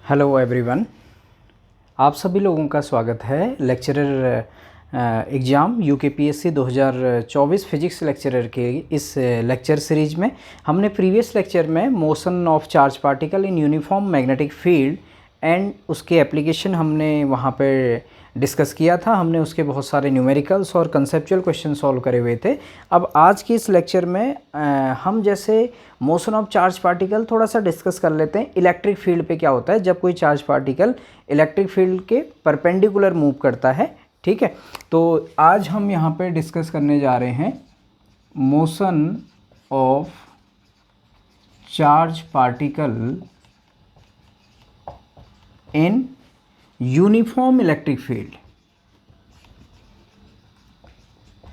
Hello everyone, आप सभी लोगों का स्वागत है lecturer exam UKPSC 2024 physics lecturer के इस लेक्चर सीरीज में। हमने प्रीवियस लेक्चर में motion of charge particle in uniform magnetic field and उसके एप्लीकेशन हमने वहाँ पर डिस्कस किया था। हमने उसके बहुत सारे न्यूमेरिकल्स और कंसेप्चुअल क्वेश्चन सॉल्व करे हुए थे। अब आज की इस लेक्चर में हम जैसे मोशन ऑफ चार्ज पार्टिकल थोड़ा सा डिस्कस कर लेते हैं। इलेक्ट्रिक फील्ड पे क्या होता है जब कोई चार्ज पार्टिकल इलेक्ट्रिक फील्ड के परपेंडिकुलर मूव करता है। ठीक है, तो आज हम यहाँ पे डिस्कस करने जा रहे हैं motion of charge particle in uniform electric field.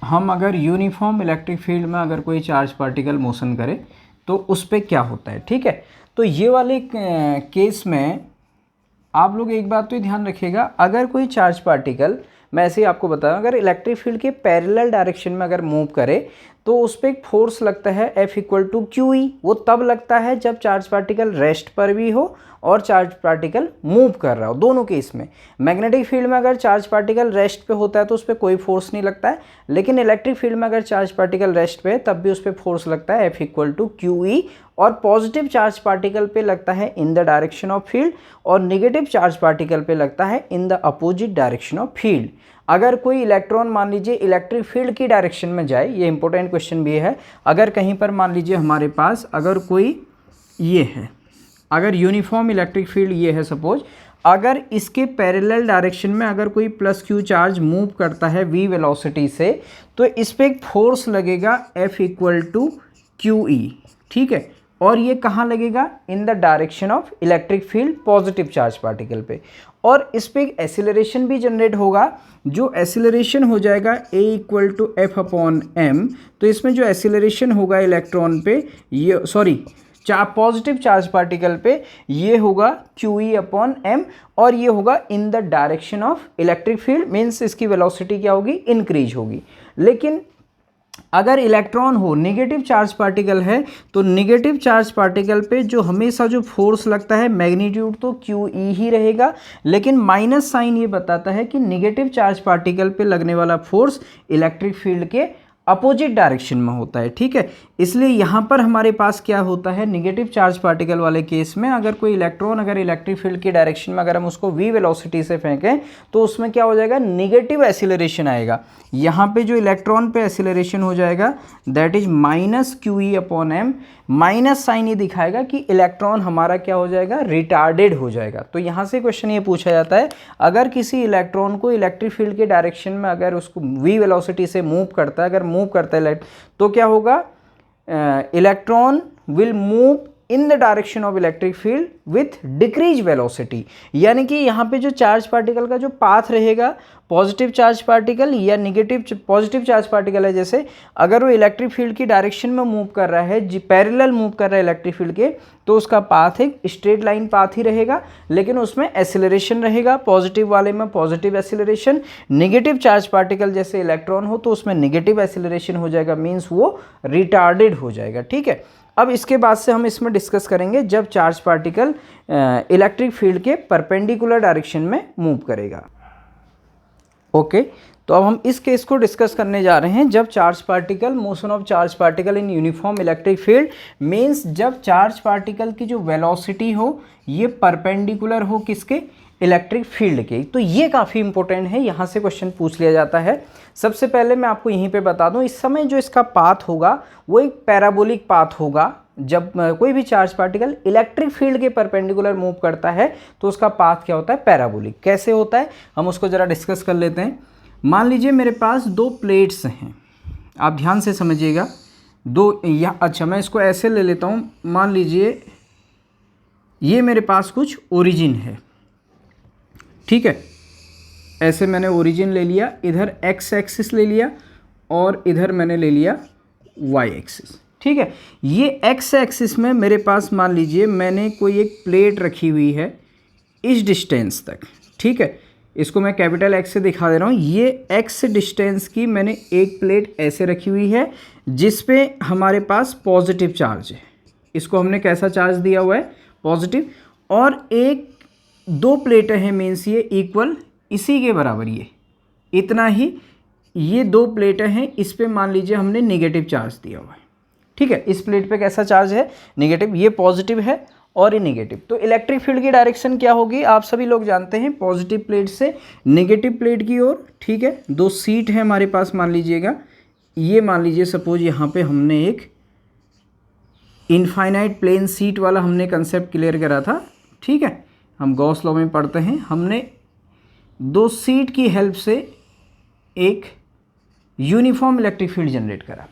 हम अगर यूनिफॉर्म इलेक्ट्रिक फील्ड में अगर कोई चार्ज पार्टिकल मोशन करे तो उस पर क्या होता है। ठीक है, तो ये वाले केस में आप लोग एक बात तो ध्यान रखिएगा, अगर कोई चार्ज पार्टिकल, मैं ऐसे ही आपको बताऊं, अगर इलेक्ट्रिक फील्ड के पैरेलल डायरेक्शन में अगर मूव करे तो उस पर एक फोर्स लगता है F = QE। वो तब लगता है जब चार्ज पार्टिकल रेस्ट पर भी हो और चार्ज पार्टिकल मूव कर रहा हो, दोनों केस में। मैग्नेटिक फील्ड में अगर चार्ज पार्टिकल रेस्ट पे होता है तो उस पर कोई फोर्स नहीं लगता है, लेकिन इलेक्ट्रिक फील्ड में अगर चार्ज पार्टिकल रेस्ट पे है तब भी उस पर फोर्स लगता है F = QE। और पॉजिटिव चार्ज पार्टिकल पे लगता है in the direction of field और निगेटिव चार्ज पार्टिकल पे लगता है in the opposite direction of field. अगर कोई इलेक्ट्रॉन मान लीजिए इलेक्ट्रिक फील्ड की डायरेक्शन में जाए, ये इंपॉर्टेंट क्वेश्चन भी है, अगर कहीं पर मान लीजिए हमारे पास अगर कोई ये है, अगर यूनिफॉर्म इलेक्ट्रिक फील्ड ये है सपोज, अगर इसके पैरेलल डायरेक्शन में अगर कोई +Q चार्ज मूव करता है v वेलोसिटी से तो इस पर एक फोर्स लगेगा F = QE। ठीक है, और ये कहाँ लगेगा? In the direction of electric field positive charge particle पे। और इस पे एक एसिलरेशन भी जनरेट होगा, जो एसिलरेशन हो जाएगा A = F/m। तो इसमें जो एसिलरेशन होगा इलेक्ट्रॉन पे, ये पॉजिटिव चार्ज पार्टिकल पे, ये होगा QE/m और ये होगा in the direction of electric field, means इसकी वेलोसिटी क्या होगी? इंक्रीज होगी। लेकिन अगर इलेक्ट्रॉन हो, नेगेटिव चार्ज पार्टिकल है, तो नेगेटिव चार्ज पार्टिकल पे जो हमेशा जो फोर्स लगता है मैग्नीट्यूड तो QE ही रहेगा, लेकिन माइनस साइन ये बताता है कि नेगेटिव चार्ज पार्टिकल पे लगने वाला फोर्स इलेक्ट्रिक फील्ड के अपोजिट डायरेक्शन में होता है। ठीक है, इसलिए यहाँ पर हमारे पास क्या होता है, नेगेटिव चार्ज पार्टिकल वाले केस में अगर कोई इलेक्ट्रॉन अगर इलेक्ट्रिक फील्ड की डायरेक्शन में अगर हम उसको v वेलोसिटी से फेंकें तो उसमें क्या हो जाएगा? निगेटिव एसिलरेशन आएगा। यहाँ पे जो इलेक्ट्रॉन पे एसिलरेशन हो जाएगा that is -QE/m। Minus sign ये दिखाएगा कि इलेक्ट्रॉन हमारा क्या हो जाएगा? रिटार्डेड हो जाएगा। तो यहाँ से क्वेश्चन ये पूछा जाता है, अगर किसी इलेक्ट्रॉन को इलेक्ट्रिक फील्ड के डायरेक्शन में अगर उसको v वेलोसिटी से मूव करता है, अगर मूव करता है तो क्या होगा? Electron will move in the direction of electric field with decrease velocity. यानी कि यहाँ पे जो चार्ज पार्टिकल का जो पाथ रहेगा, पॉजिटिव चार्ज पार्टिकल या निगेटिव पॉजिटिव चार्ज पार्टिकल है, जैसे अगर वो इलेक्ट्रिक फील्ड की डायरेक्शन में मूव कर रहा है, पैरेलल मूव कर रहा है इलेक्ट्रिक फील्ड के, तो उसका पाथ एक स्ट्रेट लाइन पाथ ही रहेगा, लेकिन उसमें एसिलरेशन रहेगा। पॉजिटिव वाले में positive acceleration, negative charge particle जैसे इलेक्ट्रॉन हो तो उसमें निगेटिव एसिलरेशन हो जाएगा, मीन्स वो रिटार्डेड हो जाएगा। ठीक है, अब इसके बाद से हम इसमें डिस्कस करेंगे जब चार्ज पार्टिकल इलेक्ट्रिक फील्ड के परपेंडिकुलर डायरेक्शन में मूव करेगा। ओके, तो अब हम इस केस को डिस्कस करने जा रहे हैं जब charge particle, motion of charge particle in uniform electric field, means जब चार्ज पार्टिकल की जो वेलोसिटी हो ये परपेंडिकुलर हो किसके? इलेक्ट्रिक फील्ड के। तो ये काफ़ी इंपॉर्टेंट है, यहाँ से क्वेश्चन पूछ लिया जाता है। सबसे पहले मैं आपको यहीं पे बता दूं, इस समय जो इसका पाथ होगा वो एक पैराबोलिक पाथ होगा। जब कोई भी चार्ज पार्टिकल इलेक्ट्रिक फील्ड के परपेंडिकुलर मूव करता है तो उसका पाथ क्या होता है? पैराबोलिक। कैसे होता है हम उसको ज़रा डिस्कस कर लेते हैं। मान लीजिए मेरे पास दो प्लेट्स हैं, आप ध्यान से समझिएगा। अच्छा मैं इसको ऐसे ले लेता हूँ, मान लीजिए ये मेरे पास कुछ ओरिजिन है। ठीक है, ऐसे मैंने ओरिजिन ले लिया, इधर x एक्सिस ले लिया और इधर मैंने ले लिया y एक्सिस। ठीक है, ये x एक्सिस में मेरे पास मान लीजिए मैंने कोई एक प्लेट रखी हुई है इस डिस्टेंस तक। ठीक है, इसको मैं कैपिटल X से दिखा दे रहा हूँ। ये x डिस्टेंस की मैंने एक प्लेट ऐसे रखी हुई है जिस पे हमारे पास पॉजिटिव चार्ज है। इसको हमने कैसा चार्ज दिया हुआ है? पॉजिटिव। और एक दो प्लेटें हैं मीन्स ये इक्वल इसी के बराबर, ये इतना ही, ये दो प्लेटें हैं, इस पे मान लीजिए हमने नेगेटिव चार्ज दिया हुआ है, ठीक है। इस प्लेट पे कैसा चार्ज है, नेगेटिव, ये पॉजिटिव है और ये नेगेटिव। तो इलेक्ट्रिक फील्ड की डायरेक्शन क्या होगी, आप सभी लोग जानते हैं, पॉजिटिव प्लेट से नेगेटिव प्लेट की ओर, ठीक है। दो सीट है हमारे पास, मान लीजिएगा, ये मान लीजिए सपोज यहाँ पे हमने एक इनफाइनाइट प्लेन सीट वाला हमने कंसेप्ट क्लियर करा था, ठीक है। हम गॉस लॉ में पढ़ते हैं, हमने दो सीट की हेल्प से एक यूनिफॉर्म इलेक्ट्रिक फील्ड जनरेट करा,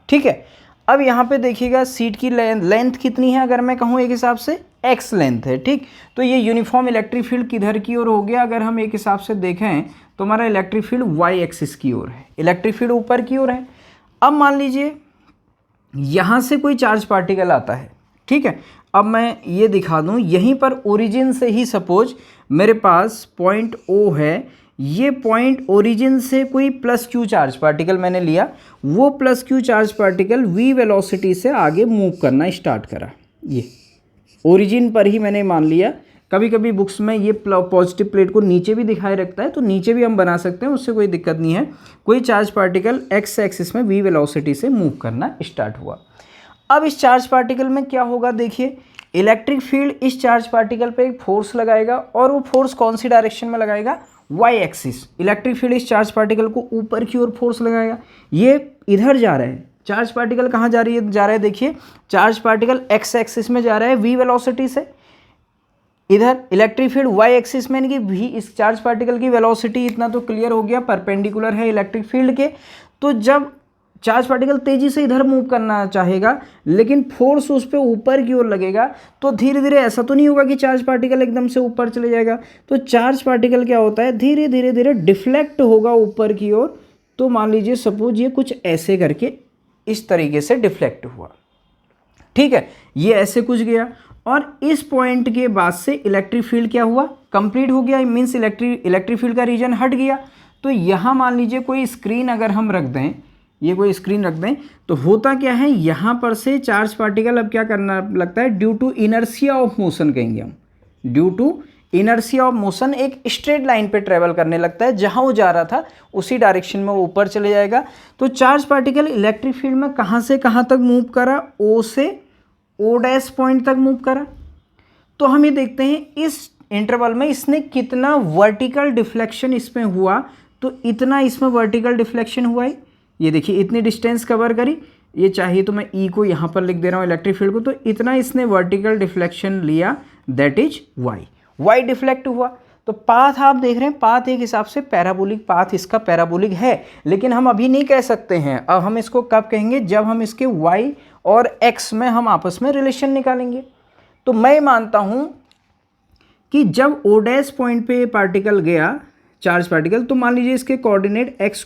ठीक है। अब यहाँ पे देखिएगा सीट की लेंथ कितनी है, अगर मैं कहूँ एक हिसाब से x लेंथ है, ठीक। तो ये यूनिफॉर्म इलेक्ट्रिक फील्ड किधर की ओर हो गया, अगर हम एक हिसाब से देखें तो हमारा इलेक्ट्रिक फील्ड y एक्सिस की ओर है, इलेक्ट्रिक फील्ड ऊपर की ओर है। अब मान लीजिए यहाँ से कोई चार्ज पार्टिकल आता है, ठीक है। अब मैं ये दिखा दूँ, यहीं पर ओरिजिन से ही सपोज मेरे पास पॉइंट O है, ये पॉइंट ओरिजिन से कोई प्लस क्यू चार्ज पार्टिकल मैंने लिया, वो plus Q charge particle v velocity से आगे मूव करना स्टार्ट करा, ये ओरिजिन पर ही मैंने मान लिया। कभी कभी बुक्स में ये पॉजिटिव प्लेट को नीचे भी दिखाए रखता है, तो नीचे भी हम बना सकते हैं, उससे कोई दिक्कत नहीं है। कोई चार्ज पार्टिकल x एक्सिस में v वेलोसिटी से मूव करना स्टार्ट हुआ। अब इस चार्ज पार्टिकल में क्या होगा, देखिए इलेक्ट्रिक फील्ड इस चार्ज पार्टिकल पे एक फोर्स लगाएगा, और वो फोर्स कौन सी डायरेक्शन में लगाएगा, y एक्सिस। इलेक्ट्रिक फील्ड इस चार्ज पार्टिकल को ऊपर की ओर फोर्स लगाएगा, ये इधर जा रहा है, चार्ज पार्टिकल कहाँ जा रहा है, देखिए चार्ज पार्टिकल x एक्सिस में जा रहा है v वेलोसिटी से, इधर इलेक्ट्रिक फील्ड y एक्सिस में, यानी कि v, इस चार्ज पार्टिकल की वेलोसिटी इतना तो क्लियर हो गया, परपेंडिकुलर है इलेक्ट्रिक फील्ड के। तो जब चार्ज पार्टिकल तेजी से इधर मूव करना चाहेगा, लेकिन फोर्स उस पर ऊपर की ओर लगेगा, तो धीरे धीरे ऐसा तो नहीं होगा कि चार्ज पार्टिकल एकदम से ऊपर चले जाएगा। तो चार्ज पार्टिकल क्या होता है, धीरे धीरे धीरे डिफ्लेक्ट होगा ऊपर की ओर। तो मान लीजिए सपोज ये कुछ ऐसे करके इस तरीके से डिफ्लेक्ट हुआ, ठीक है, ये ऐसे कुछ गया, और इस पॉइंट के बाद से इलेक्ट्रिक फील्ड क्या हुआ, कंप्लीट हो गया, मीन्स इलेक्ट्रिक फील्ड का रीजन हट गया। तो यहाँ मान लीजिए कोई स्क्रीन अगर हम रख दें, ये कोई स्क्रीन रख दें, तो होता क्या है, यहाँ पर से चार्ज पार्टिकल अब क्या करना लगता है, due to inertia of motion कहेंगे हम, due to inertia of motion एक स्ट्रेट लाइन पे ट्रेवल करने लगता है, जहाँ वो जा रहा था उसी डायरेक्शन में वो ऊपर चले जाएगा। तो चार्ज पार्टिकल इलेक्ट्रिक फील्ड में कहाँ से कहाँ तक मूव करा, O से O डैश पॉइंट तक मूव करा। तो हम ये देखते हैं इस इंटरवल में इसने कितना वर्टिकल डिफ्लेक्शन इसमें हुआ, तो इतना इसमें वर्टिकल डिफ्लेक्शन हुआ है, ये देखिए इतनी डिस्टेंस कवर करी, ये चाहिए तो मैं E को यहाँ पर लिख दे रहा हूँ इलेक्ट्रिक फील्ड को, तो इतना इसने वर्टिकल डिफ्लेक्शन लिया, दैट इज y डिफ्लेक्ट हुआ। तो पाथ आप देख रहे हैं, पाथ एक हिसाब से पैराबोलिक पाथ इसका पैराबोलिक है, लेकिन हम अभी नहीं कह सकते हैं, अब हम इसको कब कहेंगे, जब हम इसके y और x में हम आपस में रिलेशन निकालेंगे। तो मैं मानता हूँ कि जब O डैश पॉइंट पे पार्टिकल गया, चार्ज पार्टिकल, तो मान लीजिए इसके कोऑर्डिनेट x,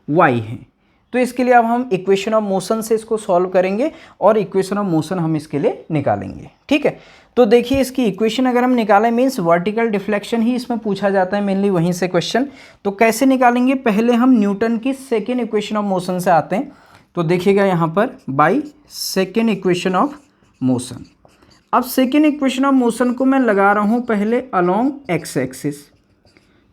y हैं। तो इसके लिए अब हम इक्वेशन ऑफ मोशन से इसको सॉल्व करेंगे, और इक्वेशन ऑफ मोशन हम इसके लिए निकालेंगे, ठीक है। तो देखिए इसकी इक्वेशन अगर हम निकालें, मीन्स वर्टिकल डिफ्लेक्शन ही इसमें पूछा जाता है मेनली, वहीं से क्वेश्चन। तो कैसे निकालेंगे, पहले हम न्यूटन की सेकेंड इक्वेशन ऑफ मोशन से आते हैं। तो देखिएगा यहाँ पर by second equation of motion. अब सेकेंड इक्वेशन ऑफ मोशन को मैं लगा रहा हूँ पहले अलोंग एक्स एक्सिस।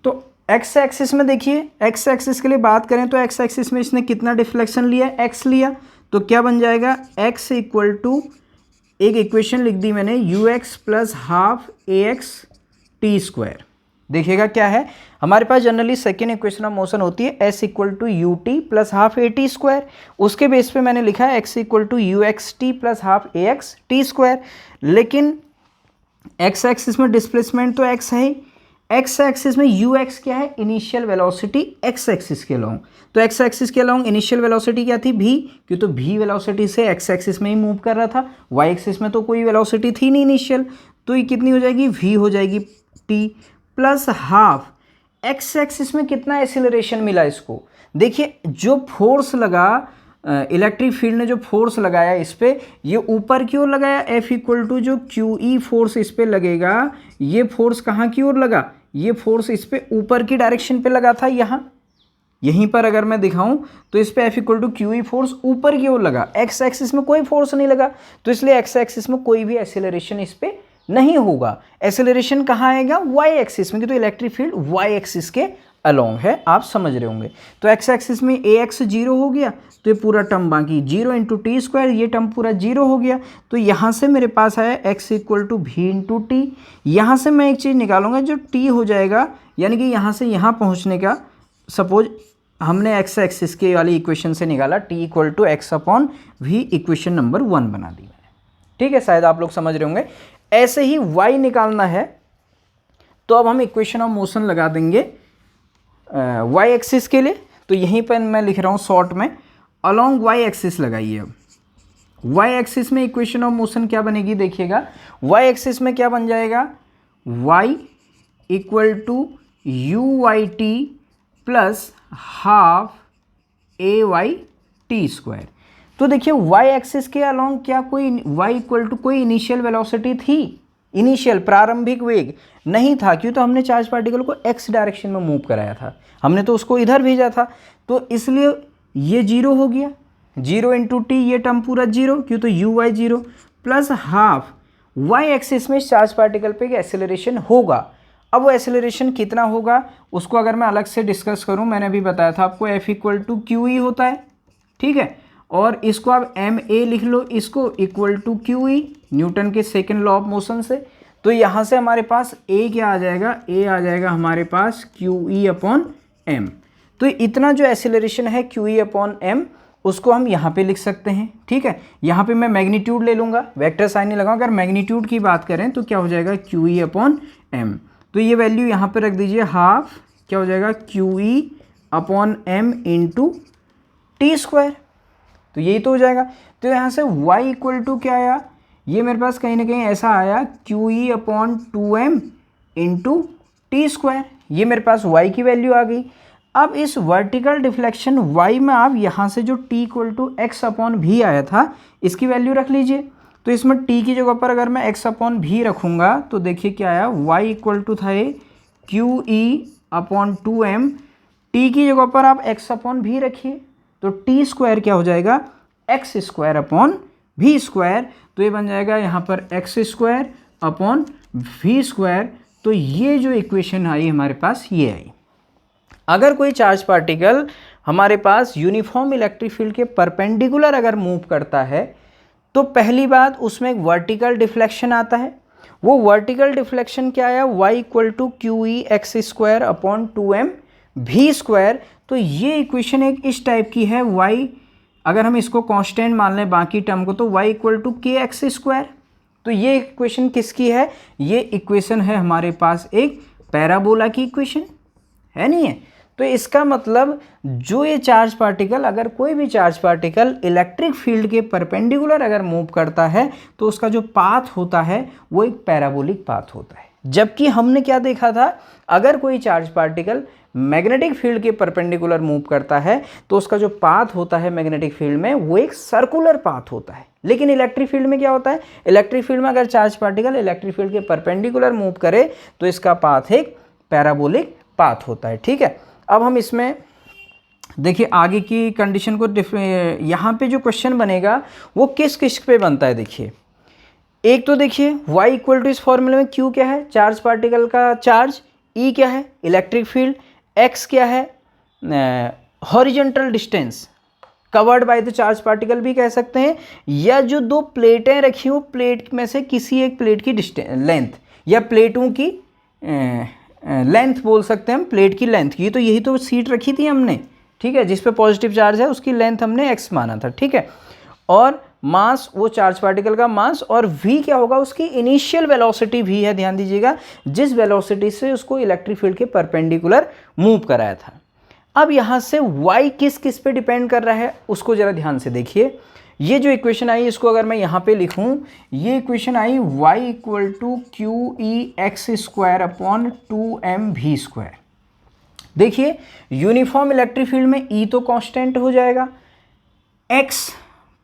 तो एक्स एक्सिस में देखिए, एक्स एक्सिस के लिए बात करें तो एक्स एक्सिस में इसने कितना डिफ्लेक्शन लिया, एक्स लिया, तो क्या बन जाएगा, एक्स इक्वल टू, एक इक्वेशन लिख दी मैंने, U X plus half A X T square. देखिएगा क्या है, हमारे पास generally second equation of motion होती है S equal to U T plus half A T square, उसके बेस पे मैंने लिखा है X equal to U X T plus half A X T square. लेकिन एक्स एक्सिस में डिस्प्लेसमेंट तो एक्स है ही, एक्स एक्सिस में यू एक्स क्या है, इनिशियल वेलोसिटी एक्स एक्सिस के अलोंग। तो एक्स एक्सिस के अलोंग इनिशियल वेलोसिटी क्या थी, भी, क्यों, तो भी वेलोसिटी से एक्स एक्सिस में ही मूव कर रहा था, वाई एक्सिस में तो कोई वेलोसिटी थी नहीं इनिशियल, तो ये कितनी हो जाएगी, वी हो जाएगी T plus half. X axis में कितना एक्सीलरेशन मिला इसको, देखिए जो फोर्स लगा, इलेक्ट्रिक फील्ड ने जो फोर्स लगाया इस पर, ये ऊपर की ओर लगाया, F इक्वल टू जो क्यू ई फोर्स इस पर लगेगा, ये फोर्स कहाँ की ओर लगा, ये फोर्स इस पर ऊपर की डायरेक्शन पे लगा था, यहाँ यहीं पर अगर मैं दिखाऊं तो इस पे F equal to q E force ऊपर की ओर लगा, एक्स एक्सिस में कोई फोर्स नहीं लगा, तो इसलिए एक्स एक्सिस में कोई भी एक्सेलरेशन इस पर नहीं होगा। एक्सेलरेशन कहाँ आएगा? वाई एक्सिस में, क्योंकि तो इलेक्ट्रिक फील्ड वाई एक्सिस के अलोंग है, आप समझ रहे होंगे। तो एक्स एक्सिस में ए एक्स 0 हो गया, तो ये पूरा टर्म बाकी 0 इंटू टी स्क्वायर, ये टर्म पूरा 0 हो गया। तो यहाँ से मेरे पास आया x इक्वल टू भी इंटू टी। यहाँ से मैं एक चीज़ निकालूंगा जो t हो जाएगा, यानी कि यहाँ से यहाँ पहुँचने का, सपोज हमने एक्स एक्सिस के वाली इक्वेशन से निकाला t equal to x upon v, equation number 1 बना दी मैंने। ठीक है, शायद आप लोग समझ रहे होंगे। ऐसे ही y निकालना है, तो अब हम इक्वेशन ऑफ मोशन लगा देंगे y एक्सिस के लिए। तो यहीं पर मैं लिख रहा हूँ शॉर्ट में, अलोंग y एक्सिस लगाइए। अब y एक्सिस में इक्वेशन ऑफ मोशन क्या बनेगी देखिएगा। y एक्सिस में क्या बन जाएगा? y equal to u y t plus half a y t square. तो देखिए y एक्सिस के अलोंग क्या कोई y इक्वल टू कोई इनिशियल वेलोसिटी थी? इनिशियल प्रारंभिक वेग नहीं था, क्यों? तो हमने चार्ज पार्टिकल को x डायरेक्शन में मूव कराया था, हमने तो उसको इधर भेजा था, तो इसलिए ये 0 हो गया। 0 इंटू टी, ये टर्म पूरा 0, क्यों? तो u y 0 plus half y axis में चार्ज पार्टिकल पे एक्सेलरेशन होगा। अब वो एक्सेलरेशन कितना होगा उसको अगर मैं अलग से डिस्कस करूं, मैंने अभी बताया था आपको F equal to q E होता है, ठीक है। और इसको आप एम ए लिख लो, इसको equal to q E, Newton के सेकेंड लॉ ऑफ मोशन से। तो यहाँ से हमारे पास ए क्या आ जाएगा? ए आ जाएगा हमारे पास क्यू ई अपॉन एम। तो इतना जो एक्सेलरेशन है क्यू ई अपॉन एम, उसको हम यहाँ पे लिख सकते हैं, ठीक है। यहाँ पे मैं मैग्नीट्यूड ले लूँगा, वेक्टर साइन नहीं लगाऊंगा। अगर मैग्नीट्यूड की बात करें तो क्या हो जाएगा? Q E upon m. तो ये वैल्यू यहाँ पे रख दीजिए, हाफ क्या हो जाएगा? Q E upon m into t square. तो यही तो हो जाएगा। तो यहाँ से y इक्वल टू क्या आया? ये मेरे पास कहीं ना कहीं ऐसा आया, Q E upon 2m into t square. ये मेरे पास y की वैल्यू आ गई। अब इस वर्टिकल डिफ्लेक्शन y में आप यहाँ से जो t equal to x upon v आया था, इसकी वैल्यू रख लीजिए। तो इसमें t की जगह पर अगर मैं x अपॉन भी रखूँगा तो देखिए क्या आया, y इक्वल टू था ये Q E upon 2m, t की जगह पर आप x अपॉन भी रखिए, तो टी स्क्वायर क्या हो जाएगा? एक्स स्क्वायर अपॉन भी स्क्वायर। तो ये बन जाएगा यहाँ पर एक्स स्क्वायर अपॉन भी स्क्वायर। तो ये जो इक्वेशन आई हमारे पास, ये आई। अगर कोई चार्ज पार्टिकल हमारे पास यूनिफॉर्म इलेक्ट्रिक फील्ड के परपेंडिकुलर अगर मूव करता है, तो पहली बात उसमें एक वर्टिकल डिफ्लेक्शन आता है। वो वर्टिकल डिफ्लेक्शन क्या आया? y equal to q E x square upon 2m v square. तो ये इक्वेशन एक इस टाइप की है, y अगर हम इसको कांस्टेंट मान लें बाकी टर्म को, तो y इक्वल टू के एक्स स्क्वायर। तो ये इक्वेशन किसकी है? ये इक्वेशन है हमारे पास एक पैराबोला की इक्वेशन है, नहीं है? तो इसका मतलब जो ये चार्ज पार्टिकल, अगर कोई भी चार्ज पार्टिकल इलेक्ट्रिक फील्ड के परपेंडिकुलर अगर मूव करता है, तो उसका जो पाथ होता है वो एक पैराबोलिक पाथ होता है। जबकि हमने क्या देखा था, अगर कोई चार्ज पार्टिकल मैग्नेटिक फील्ड के परपेंडिकुलर मूव करता है तो उसका जो पाथ होता है मैग्नेटिक फील्ड में वो एक सर्कुलर पाथ होता है। लेकिन इलेक्ट्रिक फील्ड में क्या होता है? इलेक्ट्रिक फील्ड में अगर चार्ज पार्टिकल इलेक्ट्रिक फील्ड के परपेंडिकुलर मूव करे तो इसका पाथ एक पैराबोलिक पाथ होता है, ठीक है। अब हम इसमें देखिए आगे की कंडीशन को, यहाँ पे जो क्वेश्चन बनेगा वो किस किस पे बनता है। देखिए एक तो देखिए y इक्वल टू, इस फॉर्मूले में q क्या है? चार्ज पार्टिकल का चार्ज, e क्या है? इलेक्ट्रिक फील्ड, x क्या है? Horizontal distance covered by the charge particle भी कह सकते हैं, या जो दो प्लेटें रखी हो, प्लेट में से किसी एक प्लेट की डिस्टेंस लेंथ, या प्लेटों की लेंथ बोल सकते हैं हम, प्लेट की लेंथ की। तो यही तो सीट रखी थी हमने, ठीक है, जिस पे पॉजिटिव चार्ज है उसकी लेंथ हमने x माना था, ठीक है। और मास, वो चार्ज पार्टिकल का मास, और v क्या होगा? उसकी इनिशियल वेलोसिटी v है, ध्यान दीजिएगा, जिस वेलोसिटी से उसको इलेक्ट्रिक फील्ड के परपेंडिकुलर मूव कराया था। अब यहाँ से y किस किस पे डिपेंड कर रहा है उसको जरा ध्यान से देखिए। ये जो इक्वेशन आई इसको अगर मैं यहाँ पे लिखूँ, ये इक्वेशन आई y equal to q E x square upon 2m v square. देखिए यूनिफॉर्म इलेक्ट्रिक फील्ड में E तो कांस्टेंट हो जाएगा, x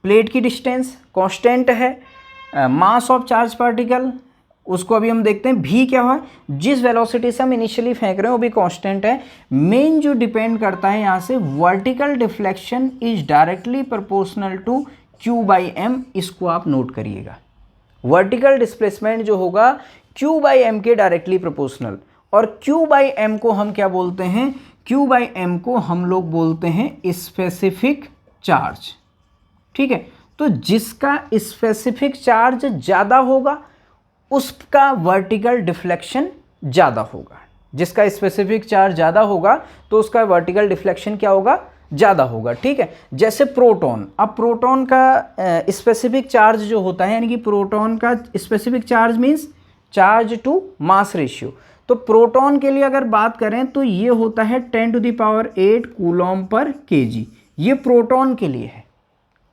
प्लेट की डिस्टेंस कांस्टेंट है, मास ऑफ चार्ज पार्टिकल उसको अभी हम देखते हैं, भी क्या हुआ? जिस वेलोसिटी से हम इनिशियली फेंक रहे हैं वो भी कांस्टेंट है। मेन जो डिपेंड करता है यहाँ से, vertical deflection is directly proportional to q by m, इसको आप नोट करिएगा। वर्टिकल डिस्प्लेसमेंट जो होगा Q बाई एम के डायरेक्टली प्रोपोर्शनल, और Q बाई एम को हम क्या बोलते हैं, Q बाई एम को हम लोग बोलते हैं स्पेसिफिक चार्ज। ठीक है, तो जिसका स्पेसिफिक चार्ज ज़्यादा होगा उसका वर्टिकल डिफ्लेक्शन ज़्यादा होगा। जिसका स्पेसिफिक चार्ज ज़्यादा होगा तो उसका वर्टिकल डिफ्लेक्शन क्या होगा, ज़्यादा होगा। ठीक है, जैसे प्रोटॉन, अब प्रोटॉन का स्पेसिफिक चार्ज जो होता है, यानी कि प्रोटॉन का specific charge means charge to mass ratio, तो प्रोटॉन के लिए अगर बात करें तो ये होता है 10⁸ कूलॉम पर केजी, ये प्रोटॉन के लिए है।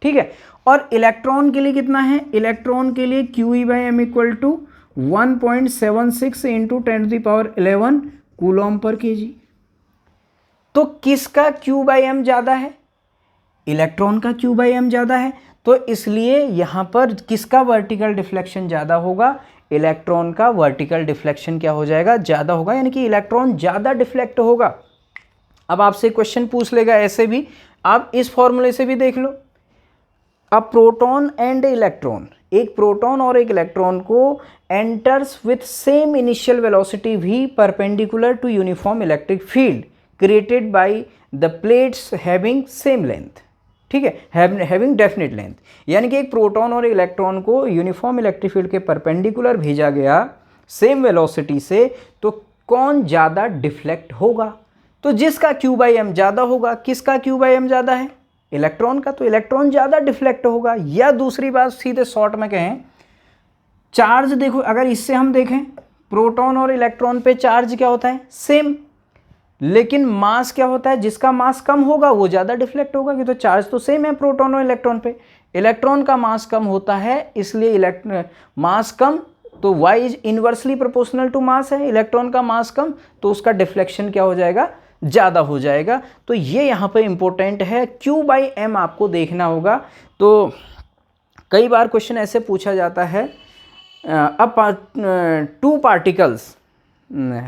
ठीक है, और इलेक्ट्रॉन के लिए कितना है, इलेक्ट्रॉन के लिए QE by m equal to 1.76 into 10⁻11 coulomb per kg. तो किसका Q बाई एम ज़्यादा है, इलेक्ट्रॉन का Q बाई एम ज़्यादा है, तो इसलिए यहाँ पर किसका वर्टिकल डिफ्लेक्शन ज़्यादा होगा, इलेक्ट्रॉन का वर्टिकल डिफ्लेक्शन क्या हो जाएगा, ज़्यादा होगा, यानी कि इलेक्ट्रॉन ज़्यादा डिफ्लेक्ट होगा। अब आपसे क्वेश्चन पूछ लेगा ऐसे भी, आप इस फॉर्मूले से भी देख लो, अब प्रोटॉन एंड इलेक्ट्रॉन, एक प्रोटॉन और एक इलेक्ट्रॉन को enters with same initial velocity v perpendicular to uniform electric field created by the plates having same length. ठीक है, हैविंग डेफिनेट लेंथ, यानी कि एक प्रोटॉन और इलेक्ट्रॉन को यूनिफॉर्म इलेक्ट्रिक फील्ड के परपेंडिकुलर भेजा गया सेम वेलोसिटी से, तो कौन ज़्यादा डिफ्लेक्ट होगा, तो जिसका Q बाई एम ज़्यादा होगा, किसका Q बाई एम ज़्यादा है, इलेक्ट्रॉन का, तो इलेक्ट्रॉन ज़्यादा डिफ्लेक्ट होगा। या दूसरी बात सीधे शॉर्ट में कहें, चार्ज देखो, अगर इससे हम देखें प्रोटॉन और इलेक्ट्रॉन पे चार्ज क्या होता है, सेम, लेकिन मास क्या होता है, जिसका मास कम होगा वो ज़्यादा डिफ्लेक्ट होगा, कि तो चार्ज तो सेम है प्रोटॉन और इलेक्ट्रॉन पे, इलेक्ट्रॉन का मास कम होता है, इसलिए मास कम तो y is inversely proportional to mass है, इलेक्ट्रॉन का मास कम तो उसका डिफ्लेक्शन क्या हो जाएगा, ज़्यादा हो जाएगा। तो ये यहाँ पे इंपॉर्टेंट है, Q बाई एम आपको देखना होगा। तो कई बार क्वेश्चन ऐसे पूछा जाता है, अब टू पार्टिकल्स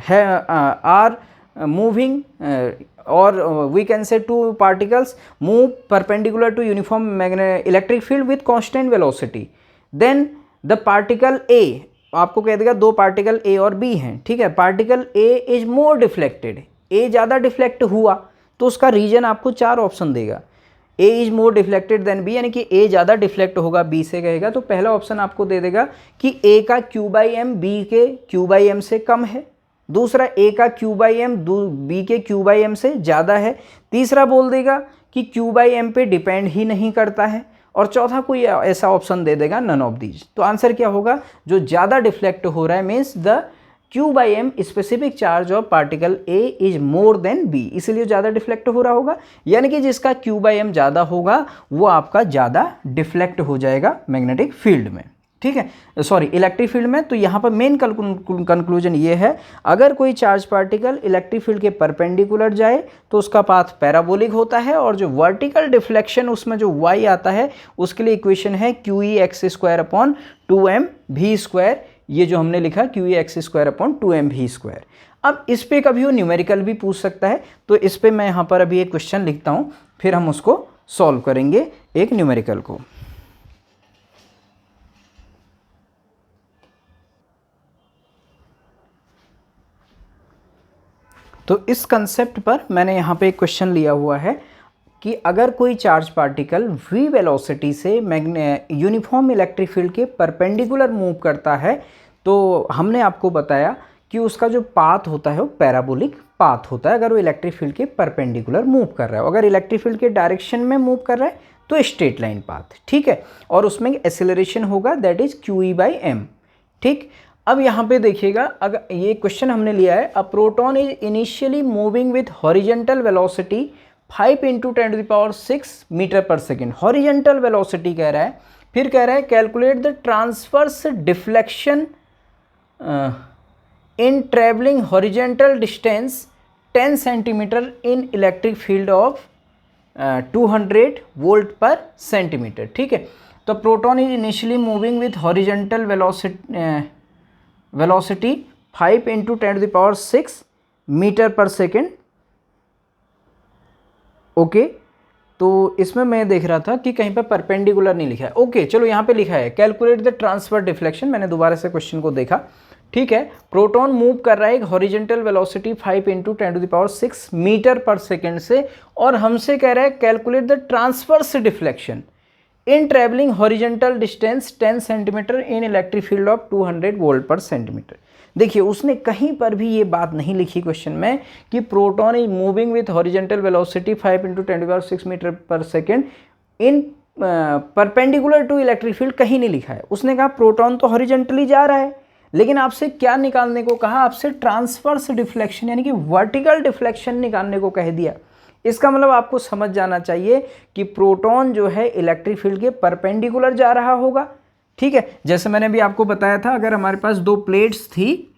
है आर मूविंग, और we can say two particles move perpendicular to uniform electric field with constant velocity, then the particle A, आपको कह देगा दो पार्टिकल ए और बी हैं। ठीक है, particle A is more deflected, A ज़्यादा डिफ्लेक्ट हुआ, तो उसका रीजन आपको 4 ऑप्शन देगा, A is more deflected than B, यानी कि ए ज़्यादा डिफ्लेक्ट होगा बी से कहेगा, तो पहला ऑप्शन आपको दे देगा कि ए का Q बाई एम बी के Q बाई एम से कम है, दूसरा ए का Q बाई एम बी के Q बाई एम से ज़्यादा है, तीसरा बोल देगा कि Q बाई एम पे डिपेंड ही नहीं करता है, और चौथा कोई ऐसा ऑप्शन दे देगा नन ऑफ दीज। तो आंसर क्या होगा, जो ज़्यादा डिफ्लेक्ट हो रहा है means the Q by m specific charge of particle A is more than B, इसलिए ज़्यादा डिफ्लेक्ट हो रहा होगा, यानी कि जिसका Q बाई एम ज़्यादा होगा वो आपका ज़्यादा डिफ्लेक्ट हो जाएगा मैग्नेटिक फील्ड में। ठीक है, सॉरी इलेक्ट्रिक फील्ड में। तो यहाँ पर मेन कंक्लूजन ये है, अगर कोई चार्ज पार्टिकल इलेक्ट्रिक फील्ड के परपेंडिकुलर जाए तो उसका पाथ पैराबोलिक होता है, और जो वर्टिकल डिफ्लेक्शन उसमें जो y आता है उसके लिए इक्वेशन है QE x² / 2mv², ये जो हमने लिखा QE x² / 2mv²। अब इस पे कभी वो न्यूमेरिकल भी पूछ सकता है, तो इस पे मैं यहाँ पर अभी एक क्वेश्चन लिखता हूँ, फिर हम उसको सॉल्व करेंगे एक न्यूमेरिकल को। तो इस कंसेप्ट पर मैंने यहाँ पे एक क्वेश्चन लिया हुआ है कि अगर कोई चार्ज पार्टिकल v वेलोसिटी से यूनिफॉर्म इलेक्ट्रिक फील्ड के परपेंडिकुलर मूव करता है, तो हमने आपको बताया कि उसका जो पाथ होता है वो पैराबोलिक पाथ होता है अगर वो इलेक्ट्रिक फील्ड के परपेंडिकुलर मूव कर रहा है। अगर इलेक्ट्रिक फील्ड के डायरेक्शन में मूव कर रहा है तो स्ट्रेट लाइन पाथ, ठीक है, और उसमें एक्सेलरेशन होगा that is QE by m. ठीक, अब यहाँ पे देखिएगा, अगर ये क्वेश्चन हमने लिया है, a proton is initially moving with horizontal velocity 5 × 10⁶ metre per second, horizontal velocity कह रहा है। फिर कह रहा है calculate the transverse deflection in travelling horizontal distance 10 centimetre in electric field of 200 volt per centimetre. ठीक है, तो proton is initially moving with horizontal velocity 5 × 10⁶ metre per second, okay, तो इसमें मैं देख रहा था कि कहीं पर परपेंडिकुलर नहीं लिखा है। ओके चलो यहाँ पे लिखा है कैलकुलेट द ट्रांसफर डिफ्लेक्शन। मैंने दोबारा से क्वेश्चन को देखा, ठीक है। प्रोटॉन मूव कर रहा है एक horizontal velocity 5 × 10⁶ metre per second से, और हमसे कह रहा है calculate the transverse deflection in travelling horizontal distance 10 centimetre in electric field of 200 volt per centimetre. देखिए उसने कहीं पर भी ये बात नहीं लिखी क्वेश्चन में कि proton is moving with horizontal velocity 5 × 10⁶ metre per second in perpendicular to electric field, कहीं नहीं लिखा है। उसने कहा प्रोटॉन तो हॉरिजेंटली जा रहा है, लेकिन आपसे क्या निकालने को कहा, आपसे ट्रांसवर्स डिफ्लेक्शन यानी कि वर्टिकल डिफ्लेक्शन निकालने को कह दिया। इसका मतलब आपको समझ जाना चाहिए कि प्रोटॉन जो है इलेक्ट्रिक फील्ड के परपेंडिकुलर जा रहा होगा, ठीक है। जैसे मैंने भी आपको बताया था, अगर हमारे पास दो प्लेट्स थी,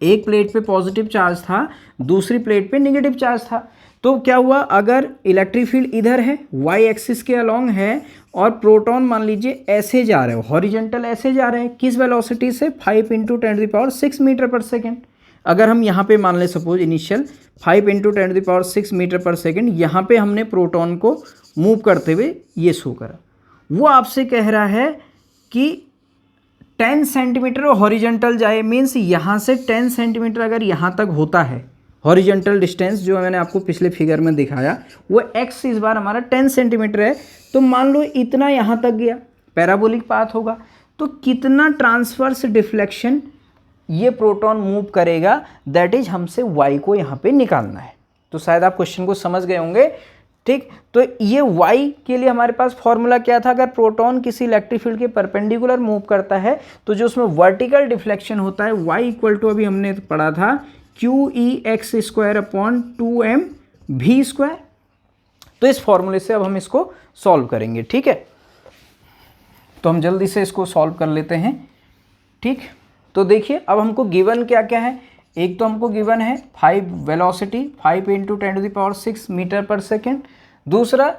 एक प्लेट पे पॉजिटिव चार्ज था, दूसरी प्लेट पे नेगेटिव चार्ज था, तो क्या हुआ, अगर इलेक्ट्रिक फील्ड इधर है वाई एक्सिस के अलोंग है और प्रोटॉन मान लीजिए ऐसे जा रहे हो, हॉरिजेंटल ऐसे जा रहे हैं, किस वेलोसिटी से 5 × 10⁶ मीटर पर सेकेंड। अगर हम यहाँ पे मान ले suppose initial 5 × 10⁶ metre per second, यहाँ पे हमने प्रोटॉन को मूव करते हुए ये शो करा। वो आपसे कह रहा है कि 10 सेंटीमीटर हॉरिजेंटल जाए, मीन्स यहाँ से 10 सेंटीमीटर अगर यहाँ तक होता है हॉरिजेंटल डिस्टेंस जो मैंने आपको पिछले फिगर में दिखाया, वो x इस बार हमारा 10 सेंटीमीटर है, तो मान लो इतना यहाँ तक गया, पैराबोलिक पाथ होगा, तो कितना ट्रांसवर्स डिफ्लेक्शन ये प्रोटॉन मूव करेगा, दैट इज हमसे y को यहाँ पे निकालना है। तो शायद आप क्वेश्चन को समझ गए होंगे, ठीक। तो ये y के लिए हमारे पास फॉर्मूला क्या था, अगर प्रोटॉन किसी इलेक्ट्रिक फील्ड के परपेंडिकुलर मूव करता है तो जो उसमें वर्टिकल डिफ्लेक्शन होता है y इक्वल टू, अभी हमने पढ़ा था QEx²/2mv²। तो इस फॉर्मूले से अब हम इसको सॉल्व करेंगे, ठीक है। तो हम जल्दी से इसको सॉल्व कर लेते हैं, ठीक। तो देखिए अब हमको गिवन क्या क्या है, एक तो हमको गिवन है 5 वेलोसिटी 5 × 10⁶ मीटर पर सेकेंड, दूसरा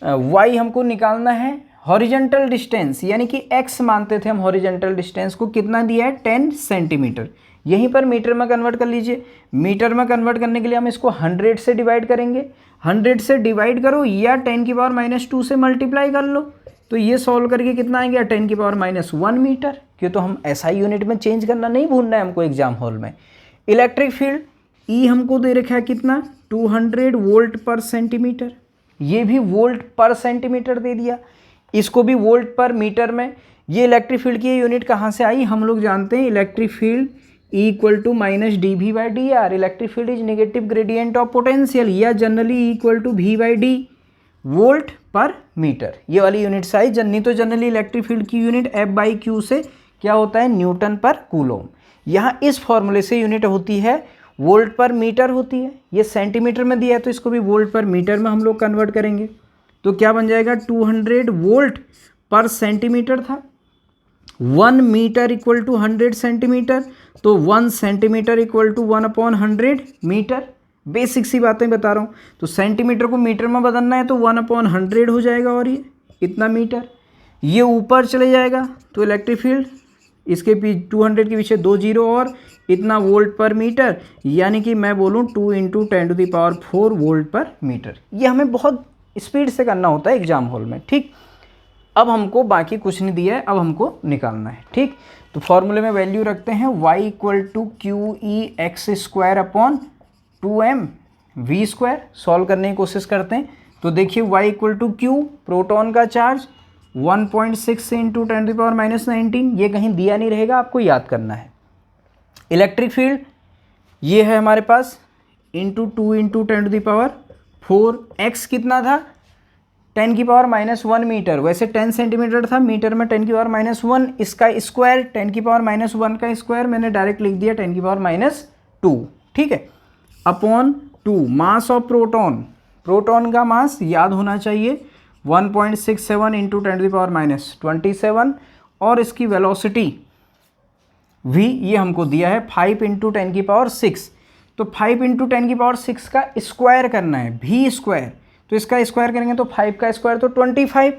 y हमको निकालना है हॉरिजेंटल डिस्टेंस, यानी कि x मानते थे हम हॉरिजेंटल डिस्टेंस को, कितना दिया है 10 सेंटीमीटर। यहीं पर मीटर में कन्वर्ट कर लीजिए, मीटर में कन्वर्ट करने के लिए हम इसको 100 से डिवाइड करेंगे, 100 से डिवाइड करो या 10⁻⁻² से मल्टीप्लाई कर लो, तो ये सॉल्व करके कितना आएंगे 10⁻⁻1 मीटर। क्यों, तो हम SI यूनिट में चेंज करना नहीं भूलना है हमको एग्जाम हॉल में। इलेक्ट्रिक फील्ड E हमको दे रखा है कितना 200 वोल्ट पर सेंटीमीटर, ये भी वोल्ट पर सेंटीमीटर दे दिया, इसको भी वोल्ट पर मीटर में। ये इलेक्ट्रिक फील्ड की यूनिट कहाँ से आई, हम लोग जानते हैं electric field E = -dV/dr। Electric field is negative gradient of potential, या generally E = V/d volt per metre. ये वाली यूनिट से आई, नहीं तो जनरली इलेक्ट्रिक फील्ड की यूनिट F/Q से क्या होता है, न्यूटन पर कूलोम। यहाँ इस फॉर्मूले से यूनिट होती है वोल्ट पर मीटर होती है, ये सेंटीमीटर में दिया है तो इसको भी वोल्ट पर मीटर में हम लोग कन्वर्ट करेंगे, तो क्या बन जाएगा 200 वोल्ट पर सेंटीमीटर था, 1 मीटर इक्वल टू 100 सेंटीमीटर, तो 1 centimetre equal to 1/100 metre. Basic सी बातें बता रहा हूँ, तो सेंटीमीटर को मीटर में बदलना है तो 1/100 हो जाएगा, और ये इतना मीटर, ये ऊपर चले जाएगा तो इलेक्ट्रिक फील्ड इसके 200 के पीछे 2 जीरो और इतना वोल्ट पर मीटर, यानी कि मैं बोलूँ 2 × 10⁴ वोल्ट पर मीटर। ये हमें बहुत स्पीड से करना होता है एग्जाम हॉल में, ठीक। अब हमको बाकी कुछ नहीं दिया है, अब हमको निकालना है, ठीक। तो फॉर्मूले में वैल्यू रखते हैं y = QEx²/2mv²। सॉल्व करने की कोशिश करते हैं, तो देखिए y = Q, प्रोटॉन का चार्ज 1.6 × 10⁻⁻19, ये कहीं दिया नहीं रहेगा, आपको याद करना है। इलेक्ट्रिक फील्ड ये है हमारे पास × 2 × 10⁴, x कितना था 10⁻⁻1 मीटर, वैसे 10 सेंटीमीटर था, मीटर में 10⁻⁻1, इसका स्क्वायर 10⁻⁻1 का स्क्वायर मैंने डायरेक्ट लिख दिया 10⁻�2, ठीक है, upon 2 mass of proton, proton का मास याद होना चाहिए 1.67 × 10⁻27, और इसकी वेलोसिटी v ये हमको दिया है 5 × 10⁶, तो 5 × 10⁶ का स्क्वायर करना है v², तो इसका स्क्वायर करेंगे तो 5 का स्क्वायर तो 25,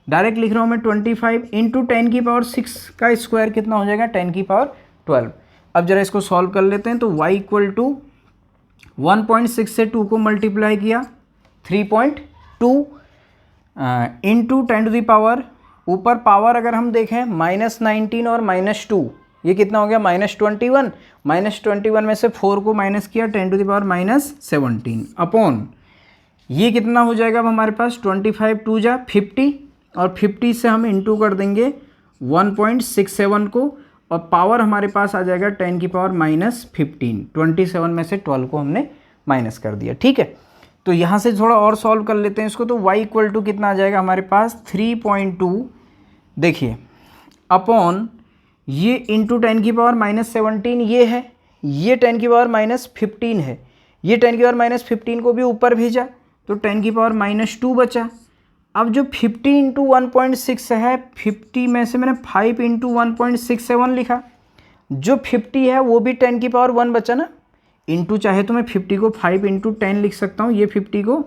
डायरेक्ट लिख रहा हूँ मैं 25 × 10⁶ का स्क्वायर कितना हो जाएगा 10⁻12। अब जरा इसको सॉल्व कर लेते हैं, तो y = 1.6 से 2 को मल्टीप्लाई किया 3.2, 2 इंटू 10⁻, ऊपर पावर अगर हम देखें -19 और -2, ये कितना हो गया -21, -21 में से 4 को माइनस किया 10⁻−17 अपॉन ये कितना हो जाएगा अब हमारे पास 25 2 जा 50 और 50 से हम इंटू कर देंगे 1.67 को और पावर हमारे पास आ जाएगा 10⁻−15। 27 में से 12 को हमने माइनस कर दिया। ठीक है, तो यहाँ से थोड़ा और सॉल्व कर लेते हैं इसको। तो y इक्वल टू कितना आ जाएगा हमारे पास 3.2, देखिए अपॉन ये इंटू 10⁻−17 ये है, ये 10⁻−15 है, ये 10⁻−15 को भी ऊपर भेजा तो 10⁻−2 बचा। अब जो 50 इंटू 1.6 है, 50 में से मैंने 5 इंटू 1.67 लिखा, जो 50 है वो भी 10⁻1 बचा ना, इंटू चाहे तो मैं 50 को 5 इंटू 10 लिख सकता हूँ, ये 50 को,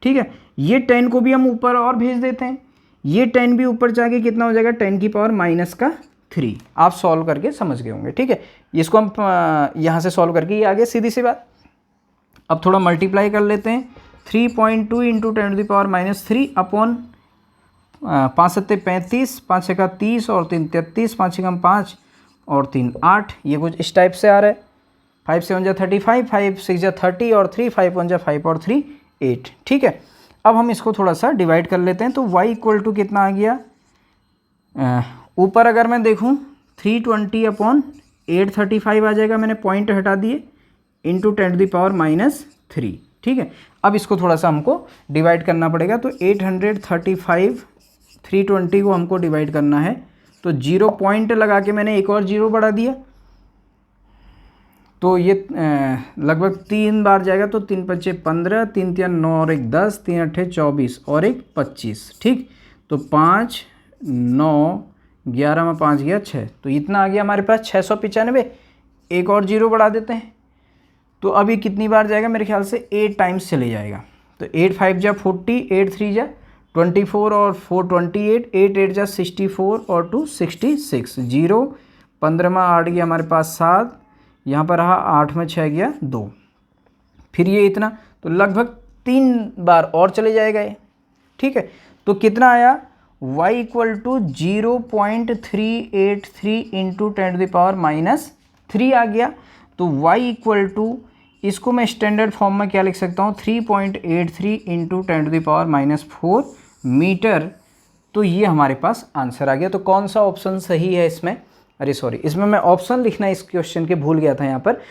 ठीक है, ये 10 को भी हम ऊपर और भेज देते हैं, ये 10 भी ऊपर जाके कितना हो जाएगा 10⁻−3। आप सॉल्व करके समझ गए होंगे। ठीक है, इसको हम यहाँ से सॉल्व करके ये आ गया, सीधी सी बात। अब थोड़ा मल्टीप्लाई कर लेते हैं, 3.2 इंटू 10⁻³ अपॉन 5 सत्ते 35, 5 छक्का 30 और 3 33, 5 छक्का 5 और 3 8, ये कुछ इस टाइप से आ रहा है। 5 7 जा 35, 5 6 जा 30 और 3 5 1 जा 5 और 3 8। ठीक है, अब हम इसको थोड़ा सा डिवाइड कर लेते हैं। तो y इक्वल टू कितना आ गया, ऊपर अगर मैं देखूं 320 अपॉन 835 आ जाएगा, मैंने पॉइंट हटा दिए, इंटू 10⁻−3। ठीक है, अब इसको थोड़ा सा हमको डिवाइड करना पड़ेगा। तो 835 320 को हमको डिवाइड करना है, तो 0 पॉइंट लगा के मैंने एक और 0 बढ़ा दिया, तो ये लगभग 3 बार जाएगा। तो 3 5 15, 3 3 9 और 1 10, 3 8 24 और 1 25। ठीक, तो 5 9 11 में 5 गया 6, तो इतना आ गया हमारे पास 695। एक और 0 बढ़ा देते हैं, तो अभी कितनी बार जाएगा, मेरे ख्याल से 8 टाइम्स चले जाएगा। तो 8 5 जा 40, 8 3 जा 24 और 4 28, 8 8 जा 64 और 2 66। 0 15 में 8 गया हमारे पास 7, यहाँ पर रहा 8 में 6 गया 2, फिर ये इतना, तो लगभग 3 बार और चले जाएगा ये। ठीक है, तो कितना आया y इक्वल टू 0.383 इंटू 10⁻³ आ गया। तो y इक्वल टू, इसको मैं स्टैंडर्ड फॉर्म में क्या लिख सकता हूँ, 3.83 इंटू 10⁻⁴ मीटर। तो ये हमारे पास आंसर आ गया। तो कौन सा ऑप्शन सही है इसमें, अरे सॉरी, इसमें मैं ऑप्शन लिखना इस क्वेश्चन के भूल गया था। यहाँ पर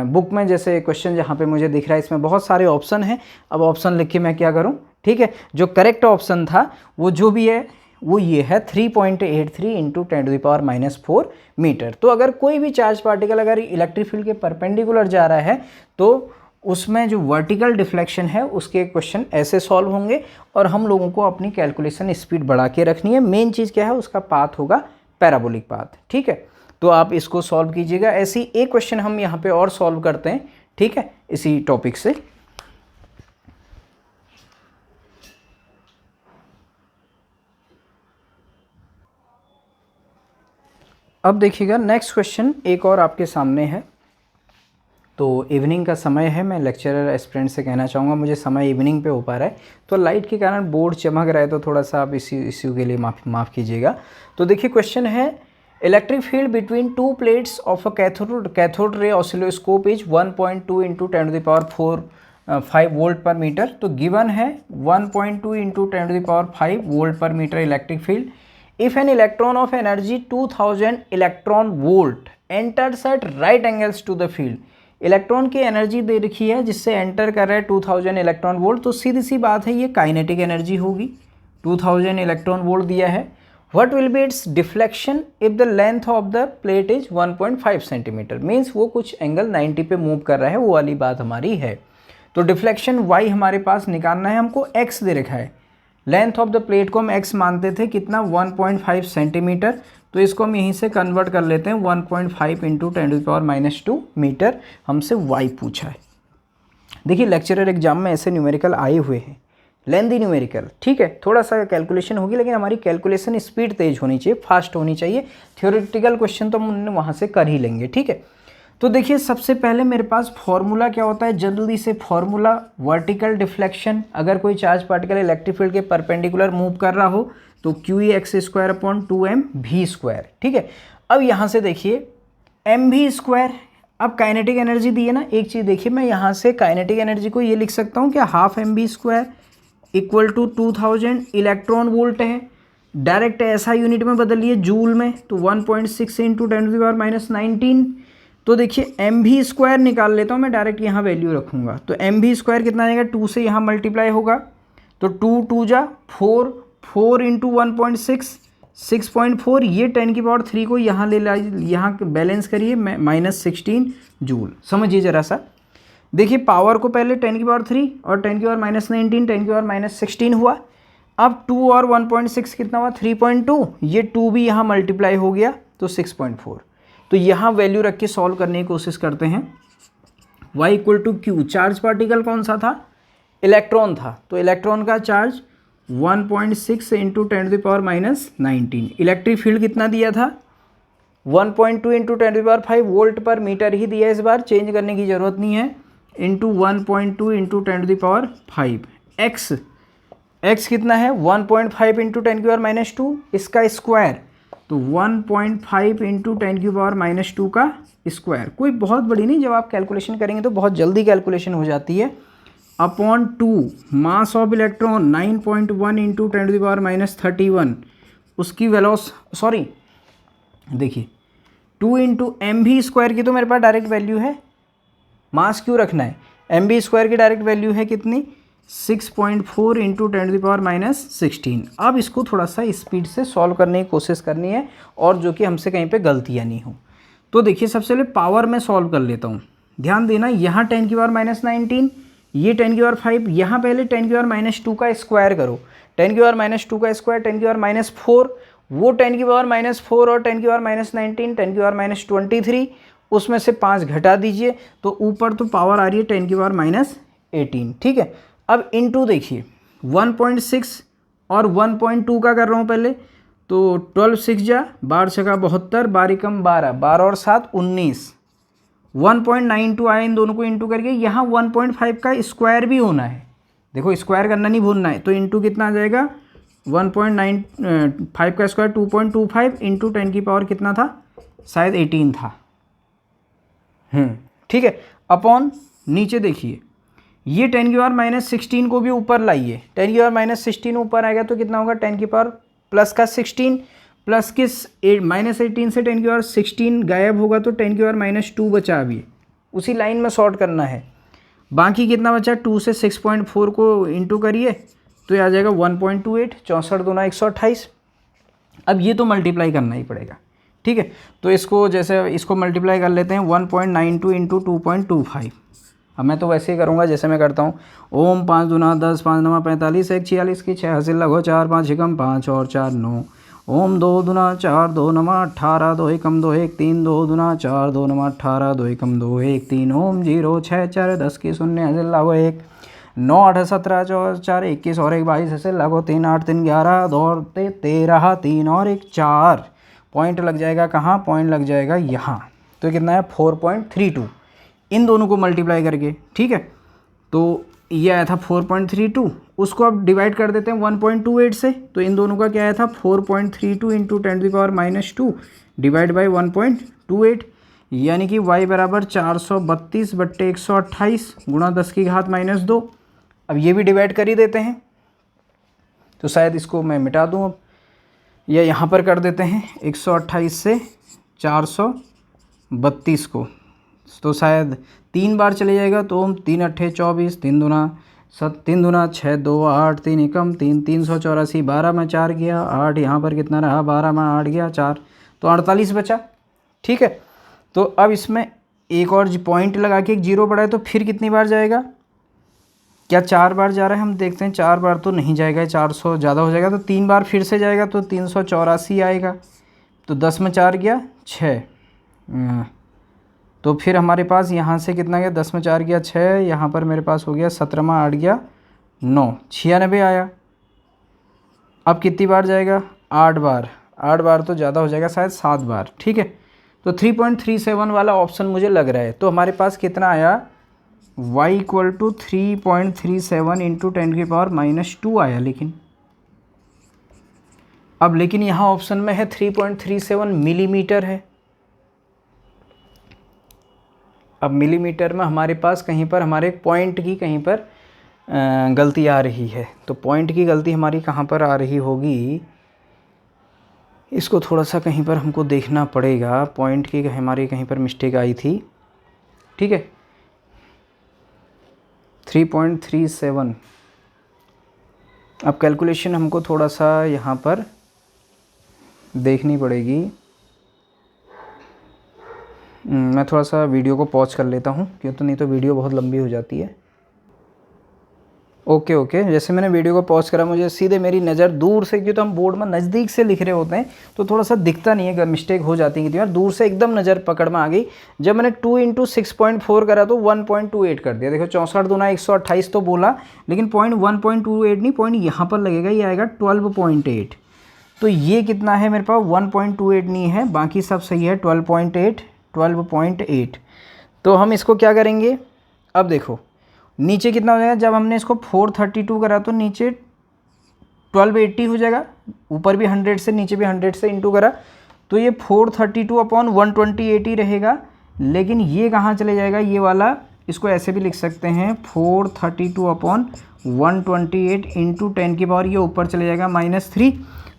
बुक में जैसे क्वेश्चन जहाँ पे मुझे दिख रहा है इसमें बहुत सारे ऑप्शन हैं, अब ऑप्शन लिख के मैं क्या करूँ। ठीक है, जो करेक्ट ऑप्शन था वो जो भी है वो ये है 3.83 इंटू 10⁻⁴ मीटर। तो अगर कोई भी चार्ज पार्टिकल अगर इलेक्ट्रिक फील्ड के परपेंडिकुलर जा रहा है तो उसमें जो वर्टिकल डिफ्लेक्शन है उसके क्वेश्चन ऐसे सॉल्व होंगे, और हम लोगों को अपनी कैलकुलेशन स्पीड बढ़ा के रखनी है। मेन चीज़ क्या है, उसका पाथ होगा पैराबोलिक पाथ। ठीक है, तो आप इसको सॉल्व कीजिएगा। ऐसी एक क्वेश्चन हम यहाँ पे और सॉल्व करते हैं, ठीक है, इसी टॉपिक से। अब देखिएगा नेक्स्ट क्वेश्चन एक और आपके सामने है। तो इवनिंग का समय है, मैं लेक्चरर एस्पिरेंट से कहना चाहूँगा मुझे समय इवनिंग पे हो पा रहा है, तो लाइट के कारण बोर्ड चमक रहा है, तो थोड़ा सा आप इश्यू के लिए माफ़ कीजिएगा। तो देखिए क्वेश्चन है, electric field between 2 plates of a cathode ray oscilloscope is 1.2 into 10⁵ volt per metre. तो गिवन है 1.2 into 10⁵ volt per metre electric field. If an electron of energy 2000 electron volt enters at right angles to the field, electron की energy दे रखी है जिससे enter कर रहा है 2000 इलेक्ट्रॉन वोल्ट, तो सीधी सी बात है ये काइनेटिक एनर्जी होगी। 2000 इलेक्ट्रॉन वोल्ट दिया है। What will be it's deflection if the length of the plate is 1.5 centimetre, means वो कुछ एंगल 90 पे मूव कर रहा है, वो वाली बात हमारी है। तो डिफ्लेक्शन y हमारे पास निकालना है, हमको x दे रखा है, लेंथ ऑफ द प्लेट को हम x मानते थे कितना 1.5 सेंटीमीटर, तो इसको हम यहीं से कन्वर्ट कर लेते हैं 1.5 इंटू 10⁻² मीटर, हमसे y पूछा है। देखिए लेक्चरर एग्जाम में ऐसे न्यूमेरिकल आए हुए हैं, लेंदी न्यूमेरिकल, ठीक है, थोड़ा सा कैलकुलेशन होगी लेकिन हमारी कैलकुलेशन स्पीड तेज होनी चाहिए, फास्ट होनी चाहिए। थ्योरेटिकल क्वेश्चन तो हम वहाँ से कर ही लेंगे, ठीक है। तो देखिए सबसे पहले मेरे पास फॉर्मूला क्या होता है, जल्दी से फॉर्मूला, वर्टिकल डिफ्लेक्शन, अगर कोई चार्ज पार्टिकल इलेक्ट्रिक फील्ड के परपेंडिकुलर मूव कर रहा हो तो QE x²/2m v²। ठीक है, अब यहाँ से देखिए mv², अब काइनेटिक एनर्जी दी है ना, एक चीज़ देखिए, मैं यहाँ से काइनेटिक एनर्जी को ये लिख सकता हूँ क्या, half mv² equal to 2000 electron volt है, डायरेक्ट ऐसा यूनिट में बदलिए जूल में, तो 1.6 इंटू 10⁻⁻19। तो देखिए mv² निकाल लेता हूँ मैं, डायरेक्ट यहाँ वैल्यू रखूँगा, तो mv² कितना आएगा, 2 से यहाँ मल्टीप्लाई होगा, तो 2 2 जा 4, 4 इंटू 1.6 6.4, ये 10⁻³ को यहाँ ले ला, यहाँ बैलेंस करिए, -16 जूल। समझिए ज़रा सा, देखिए पावर को पहले 10⁻³ और 10⁻⁻19 10⁻⁻16 हुआ, अब 2 और 1.6 कितना हुआ, 3.2, ये 2 भी यहाँ मल्टीप्लाई हो गया तो 6.4। तो यहाँ वैल्यू रख के सॉल्व करने की कोशिश करते हैं। y equal to Q, charge particle कौन सा था, इलेक्ट्रॉन था, तो इलेक्ट्रॉन का चार्ज 1.6 इंटू 10⁻⁻19, इलेक्ट्रिक फील्ड कितना दिया था, 1.2 इंटू 10⁵ वोल्ट पर मीटर ही दिया, इस बार चेंज करने की ज़रूरत नहीं है, इंटू 1.2 इंटू 10⁵, x कितना है 1.5 इंटू 10⁻⁻2, इसका स्क्वायर, तो 1.5 इंटू 10⁻⁻2 का स्क्वायर, कोई बहुत बड़ी नहीं, जब आप कैलकुलेशन करेंगे तो बहुत जल्दी कैलकुलेशन हो जाती है, upon 2 mass of electron 9.1 into 10⁻31, उसकी सॉरी देखिए 2 इंटू mv² की तो मेरे पास डायरेक्ट वैल्यू है, मास क्यों रखना है, mv² की डायरेक्ट वैल्यू है कितनी, 6.4 इंटू 10⁻16। अब इसको थोड़ा सा स्पीड से सॉल्व करने की कोशिश करनी है, और जो कि हमसे कहीं पे गलतियाँ नहीं हो। तो देखिए सबसे पहले पावर में सॉल्व कर लेता हूँ, ध्यान देना, यहाँ 10⁻⁻19, ये 10⁻⁵, यहाँ पहले 10⁻⁻2 का स्क्वायर करो, 10⁻⁻2 का स्क्वायर 10⁻⁻4, वो 10⁻⁻4 और 10⁻⁻19 10⁻⁻23, उसमें से 5 घटा दीजिए, तो ऊपर तो पावर आ रही है 10⁻18। ठीक है, अब इनटू देखिए 1.6 और 1.2 का कर रहा हूँ पहले, तो 12 6 जा 12 छका 72, 12 कम 12, 12 और 7 19, 1.92 आया, इन दोनों को इंटू करके, यहाँ 1.5 का स्क्वायर भी होना है, देखो स्क्वायर करना नहीं भूलना है, तो इंटू कितना आ जाएगा 1.95 का स्क्वायर 2.25 इंटू 10 की पावर कितना था, शायद 18 था। ठीक है, अपॉन नीचे देखिए, ये 10⁻16 को भी ऊपर लाइए, 10⁻16 ऊपर आएगा तो कितना होगा, 10 की पावर प्लस का 16, प्लस किस -18 से 10⁻16 गायब होगा, तो 10⁻2 बचा, अभी उसी लाइन में सॉर्ट करना है, बाकी कितना बचा, 2 से 6.4 को इंटू करिए तो ये आ जाएगा 1.28, 64 दूना 128। अब ये तो मल्टीप्लाई करना ही पड़ेगा, ठीक है, तो इसको जैसे इसको मल्टीप्लाई कर लेते हैं, 1.92 इंटू 2.25, अब मैं तो वैसे ही करूँगा जैसे मैं करता हूँ, ओम 5 दूना 10, 5 9 45, 1 46 की 6 हासिल लगो 4 5 एकम 5 और 4 9, ओम 2 दूना 4 2 9 18 2 एकम 2 1 3 2 दूना 4 2 9 18 2 एकम 2 1 3, ओम 0 6 4 10 की 0 हासिल लगो 1 9 8 17 4 4 21 और 1 22 हासिल लगो 3 8 3 11 2 13 3 और 1 4, पॉइंट लग जाएगा कहाँ, पॉइंट लग जाएगा यहाँ, तो कितना है 4.32, इन दोनों को मल्टीप्लाई करके। ठीक है, तो ये आया था 4.32, उसको अब डिवाइड कर देते हैं 1.28 से, तो इन दोनों का क्या आया था 4.32 इंटू 10⁻2 डिवाइड बाई 1.28, यानी कि y बराबर 432/128 गुणा 10 की घात -2। अब ये भी डिवाइड कर ही देते हैं, तो शायद इसको मैं मिटा दूँ अब, या यहाँ पर कर देते हैं 128 से 432 को, तो शायद 3 बार चले जाएगा, तो 3 8 24, 3 दूना 6 2 8 3 एकम 3 384, 12 में 4 गया 8, यहाँ पर कितना रहा 12 में 8 गया 4, तो 48 बचा। ठीक है, तो अब इसमें एक और पॉइंट लगा के एक जीरो बढ़ा है, तो फिर कितनी बार जाएगा, क्या 4 बार जा रहा है, हम देखते हैं, 4 बार तो नहीं जाएगा, 400 ज़्यादा हो जाएगा, तो 3 बार फिर से जाएगा, तो 384 आएगा, तो 10 में 4 गया 6, तो फिर हमारे पास यहाँ से कितना गया, 10 में 4 गया 6, यहाँ पर मेरे पास हो गया 17 में 8 गया 9, 96 आया। अब कितनी बार जाएगा, 8 बार, 8 बार तो ज़्यादा हो जाएगा, शायद 7 बार। ठीक है, तो 3.37 वाला ऑप्शन मुझे लग रहा है। तो हमारे पास कितना आया, y इक्वल टू 3.37 इंटू 10⁻⁻2 आया। लेकिन यहाँ ऑप्शन में है 3.37 मिलीमीटर है। अब मिलीमीटर में हमारे पास कहीं पर हमारे पॉइंट की कहीं पर गलती आ रही है। तो पॉइंट की गलती हमारी कहाँ पर आ रही होगी, इसको थोड़ा सा कहीं पर हमको देखना पड़ेगा। पॉइंट की हमारी कहीं पर मिस्टेक आई थी, ठीक है। 3.37। अब कैलकुलेशन हमको थोड़ा सा यहाँ पर देखनी पड़ेगी। मैं थोड़ा सा वीडियो को पॉज कर लेता हूँ, क्यों तो नहीं तो वीडियो बहुत लंबी हो जाती है। ओके, जैसे मैंने वीडियो को पॉज करा, मुझे सीधे मेरी नज़र दूर से, क्यों तो हम बोर्ड में नज़दीक से लिख रहे होते हैं तो थोड़ा सा दिखता नहीं है, मिस्टेक हो जाती है। यार दूर से एकदम नज़र पकड़ में आ गई। जब मैंने 2 × 6.4 करा तो 1.28 कर दिया। देखो 64 दूना 128 तो बोला, लेकिन पॉइंट 1.28 नहीं, पॉइंट यहाँ पर लगेगा, ये आएगा 12.8। तो ये कितना है मेरे पास, 1.28 नहीं है, बाकी सब सही है। 12.8। तो हम इसको क्या करेंगे, अब देखो नीचे कितना हो जाएगा। जब हमने इसको 432 करा तो नीचे 1280 हो जाएगा, ऊपर भी 100 से नीचे भी 100 से इंटू करा तो ये 432/128 ही रहेगा। लेकिन ये कहाँ चले जाएगा, ये वाला, इसको ऐसे भी लिख सकते हैं 432/128 इंटू 10⁻, ये ऊपर चले जाएगा -3।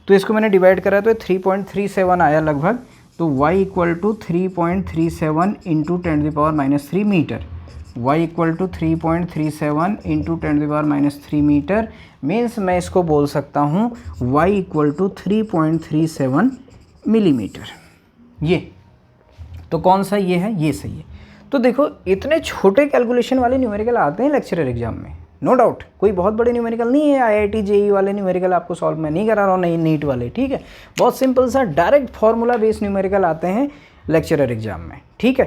तो इसको मैंने डिवाइड करा तो 3.37 आया लगभग। तो y equal to 3.37 into 10⁻³ metre. y equal to 3.37 into 10⁻³ metre means मैं इसको बोल सकता हूँ y इक्वल टू 3.37 मिलीमीटर। ये तो कौन सा ये है, ये सही है। तो देखो इतने छोटे कैलकुलेशन वाले न्यूमेरिकल आते हैं लेक्चरर एग्जाम में, नो डाउट। कोई बहुत बड़े न्यूमेरिकल नहीं है, IIT JEE वाले न्यूमेरिकल आपको सॉल्व मैं नहीं करा रहा हूँ, नहीं नीट वाले, ठीक है। बहुत सिंपल सा डायरेक्ट फार्मूला बेस्ड न्यूमेरिकल आते हैं लेक्चरर एग्जाम में, ठीक है।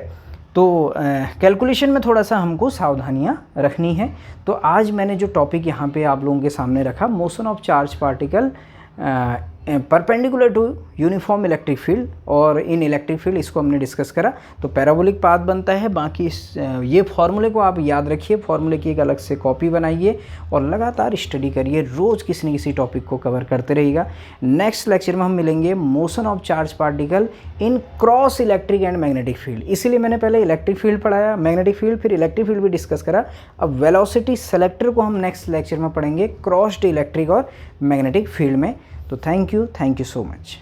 तो कैलकुलेशन में थोड़ा सा हमको सावधानियाँ रखनी है। तो आज मैंने जो टॉपिक यहाँ पे आप लोगों के सामने रखा, motion of charge particle perpendicular to uniform electric field और इन इलेक्ट्रिक फील्ड, इसको हमने डिस्कस करा। तो पैराबोलिक पाथ बनता है। बाकी ये फॉर्मूले को आप याद रखिए, फॉर्मूले की एक अलग से कॉपी बनाइए और लगातार स्टडी करिए, रोज़ किसी न किसी टॉपिक को कवर करते रहिएगा। नेक्स्ट लेक्चर में हम मिलेंगे motion of charge particle in cross electric and magnetic field. इसीलिए मैंने पहले इलेक्ट्रिक फील्ड पढ़ाया, मैग्नेटिक फील्ड, फिर इलेक्ट्रिक फील्ड भी डिस्कस करा। अब वेलोसिटी सेलेक्टर को हम नेक्स्ट लेक्चर में पढ़ेंगे क्रॉस्ड इलेक्ट्रिक और मैग्नेटिक फील्ड में। तो थैंक यू सो मच।